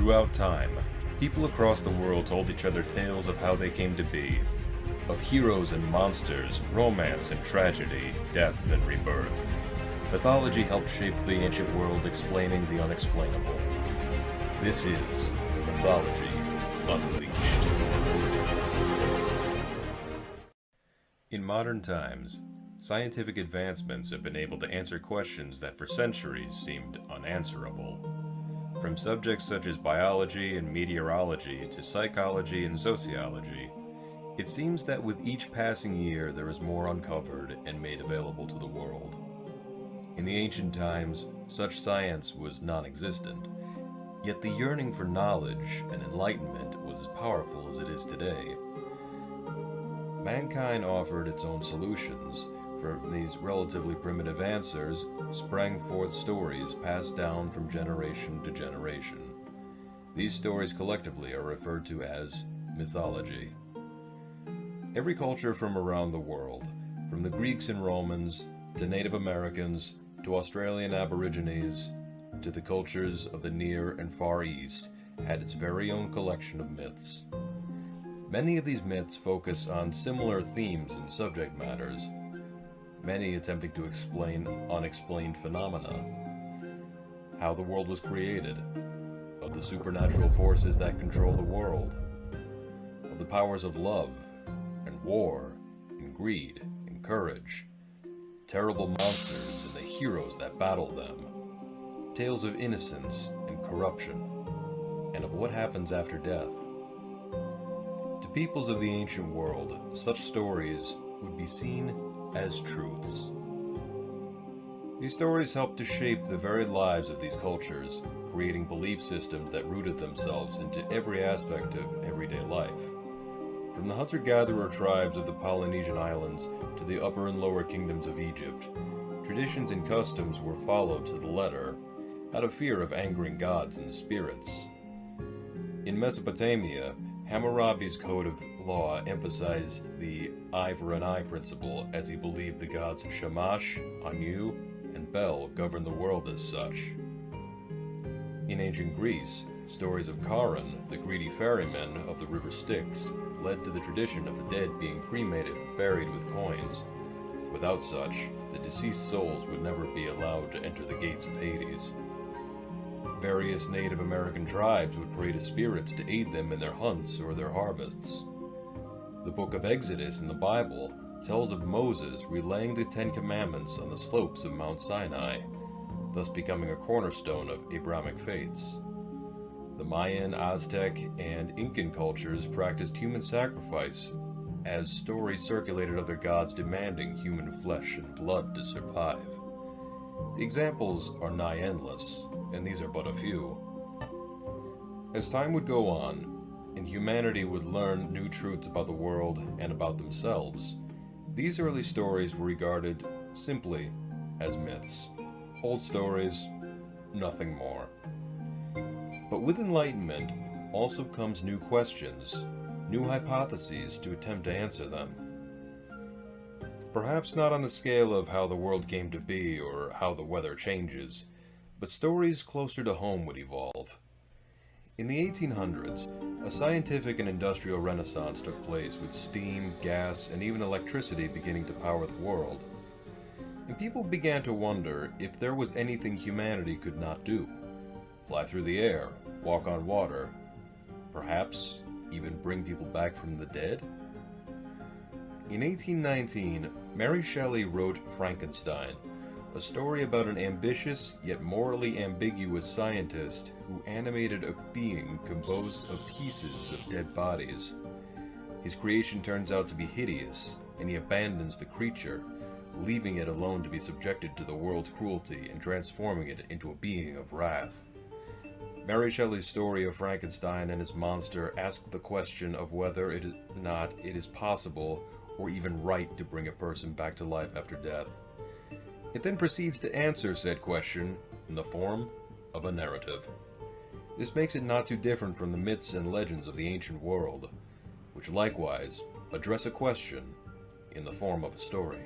Throughout time, people across the world told each other tales of how they came to be, of heroes and monsters, romance and tragedy, death and rebirth. Mythology helped shape the ancient world, explaining the unexplainable. This is Mythology Unleashed. In modern times, scientific advancements have been able to answer questions that for centuries seemed unanswerable. From subjects such as biology and meteorology to psychology and sociology, it seems that with each passing year there is more uncovered and made available to the world. In the ancient times, such science was non-existent, yet the yearning for knowledge and enlightenment was as powerful as it is today. Mankind offered its own solutions. From these relatively primitive answers sprang forth stories passed down from generation to generation. These stories collectively are referred to as mythology. Every culture from around the world, from the Greeks and Romans to Native Americans to Australian Aborigines to the cultures of the Near and Far East, had its very own collection of myths. Many of these myths focus on similar themes and subject matters, many attempting to explain unexplained phenomena, how the world was created, of the supernatural forces that control the world, of the powers of love and war and greed and courage, terrible monsters and the heroes that battle them, tales of innocence and corruption, and of what happens after death. To peoples of the ancient world, such stories would be seen as truths. These stories helped to shape the very lives of these cultures, creating belief systems that rooted themselves into every aspect of everyday life. From the hunter-gatherer tribes of the Polynesian Islands to the upper and lower kingdoms of Egypt, traditions and customs were followed to the letter, out of fear of angering gods and spirits. In Mesopotamia, Hammurabi's code of law emphasized the eye for an eye principle, as he believed the gods Shamash, Anu, and Bel governed the world as such. In ancient Greece, stories of Charon, the greedy ferryman of the river Styx, led to the tradition of the dead being cremated and buried with coins. Without such, the deceased souls would never be allowed to enter the gates of Hades. Various Native American tribes would pray to spirits to aid them in their hunts or their harvests. The book of Exodus in the Bible tells of Moses relaying the Ten Commandments on the slopes of Mount Sinai, thus becoming a cornerstone of Abrahamic faiths. The Mayan, Aztec, and Incan cultures practiced human sacrifice, as stories circulated of their gods demanding human flesh and blood to survive. The examples are nigh endless, and these are but a few. As time would go on, and humanity would learn new truths about the world and about themselves, these early stories were regarded simply as myths. Old stories, nothing more. But with enlightenment also comes new questions, new hypotheses to attempt to answer them. Perhaps not on the scale of how the world came to be or how the weather changes, but stories closer to home would evolve. In the 1800s, a scientific and industrial renaissance took place with steam, gas, and even electricity beginning to power the world. And people began to wonder if there was anything humanity could not do. Fly through the air, walk on water, perhaps even bring people back from the dead? In 1819, Mary Shelley wrote Frankenstein, a story about an ambitious yet morally ambiguous scientist who animated a being composed of pieces of dead bodies. His creation turns out to be hideous, and he abandons the creature, leaving it alone to be subjected to the world's cruelty and transforming it into a being of wrath. Mary Shelley's story of Frankenstein and his monster asks the question of whether it is possible or even right to bring a person back to life after death. It then proceeds to answer said question in the form of a narrative. This makes it not too different from the myths and legends of the ancient world, which likewise address a question in the form of a story.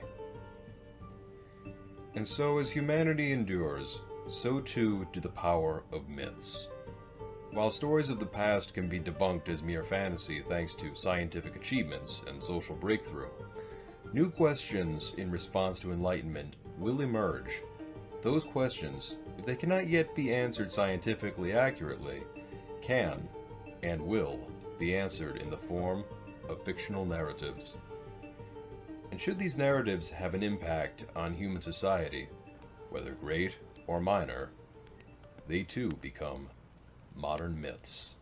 And so as humanity endures, so too do the power of myths. While stories of the past can be debunked as mere fantasy thanks to scientific achievements and social breakthrough, new questions in response to enlightenment will emerge. Those questions, if they cannot yet be answered scientifically accurately, can and will be answered in the form of fictional narratives. And should these narratives have an impact on human society, whether great or minor, they too become modern myths.